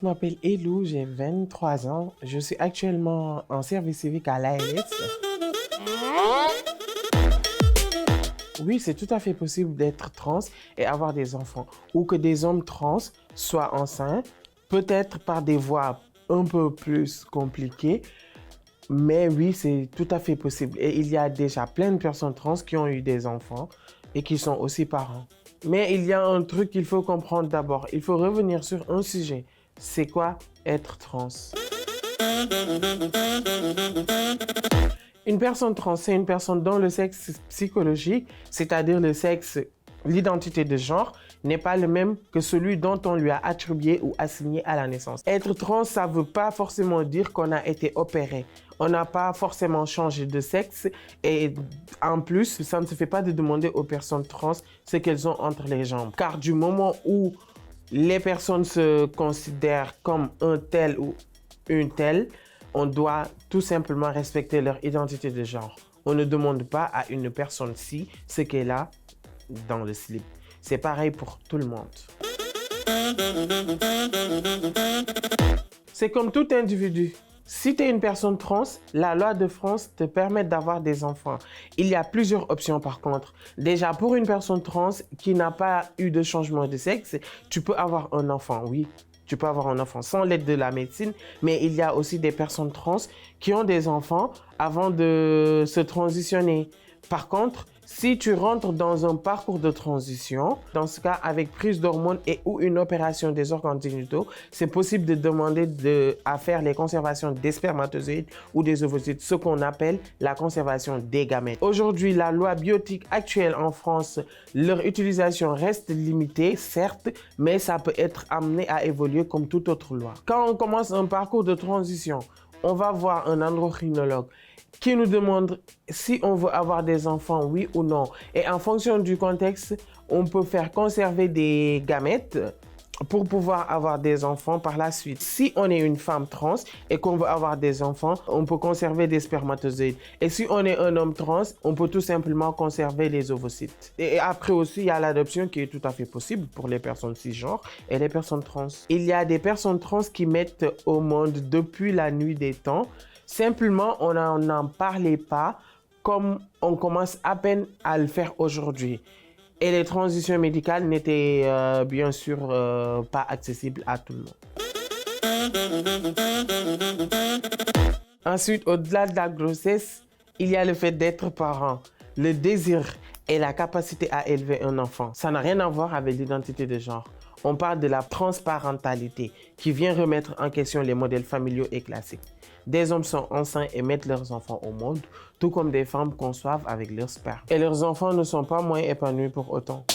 Je m'appelle Elou, j'ai 23 ans. Je suis actuellement en service civique à l'ALS. Oui, c'est tout à fait possible d'être trans et avoir des enfants. Ou que des hommes trans soient enceints, peut-être par des voies un peu plus compliquées. Mais oui, c'est tout à fait possible. Et il y a déjà plein de personnes trans qui ont eu des enfants et qui sont aussi parents. Mais il y a un truc qu'il faut comprendre d'abord. Il faut revenir sur un sujet. C'est quoi être trans? Une personne trans, c'est une personne dont le sexe psychologique, c'est-à-dire le sexe, l'identité de genre, n'est pas le même que celui dont on lui a attribué ou assigné à la naissance. Être trans, ça ne veut pas forcément dire qu'on a été opéré. On n'a pas forcément changé de sexe et en plus, ça ne se fait pas de demander aux personnes trans ce qu'elles ont entre les jambes. Car du moment où les personnes se considèrent comme un tel ou une telle, on doit tout simplement respecter leur identité de genre. On ne demande pas à une personne-ci ce qu'elle a dans le slip. C'est pareil pour tout le monde. C'est comme tout individu. Si tu es une personne trans, la loi de France te permet d'avoir des enfants. Il y a plusieurs options par contre. Déjà, pour une personne trans qui n'a pas eu de changement de sexe, tu peux avoir un enfant, oui. Tu peux avoir un enfant sans l'aide de la médecine, mais il y a aussi des personnes trans qui ont des enfants avant de se transitionner. Par contre, si tu rentres dans un parcours de transition, dans ce cas avec prise d'hormones et ou une opération des organes génitaux, c'est possible de demander à faire les conservations des spermatozoïdes ou des ovocytes, ce qu'on appelle la conservation des gamètes. Aujourd'hui, la loi bioéthique actuelle en France, leur utilisation reste limitée, certes, mais ça peut être amené à évoluer comme toute autre loi. Quand on commence un parcours de transition, on va voir un endocrinologue qui nous demande si on veut avoir des enfants, oui ou non. Et en fonction du contexte, on peut faire conserver des gamètes pour pouvoir avoir des enfants par la suite. Si on est une femme trans et qu'on veut avoir des enfants, on peut conserver des spermatozoïdes. Et si on est un homme trans, on peut tout simplement conserver les ovocytes. Et après aussi, il y a l'adoption qui est tout à fait possible pour les personnes cisgenres et les personnes trans. Il y a des personnes trans qui mettent au monde depuis la nuit des temps. Simplement, on n'en parlait pas comme on commence à peine à le faire aujourd'hui. Et les transitions médicales n'étaient bien sûr pas accessibles à tout le monde. Ensuite, au-delà de la grossesse, il y a le fait d'être parent, le désir et la capacité à élever un enfant. Ça n'a rien à voir avec l'identité de genre. On parle de la transparentalité qui vient remettre en question les modèles familiaux et classiques. Des hommes sont enceints et mettent leurs enfants au monde, tout comme des femmes conçoivent avec leur sperme. Et leurs enfants ne sont pas moins épanouis pour autant.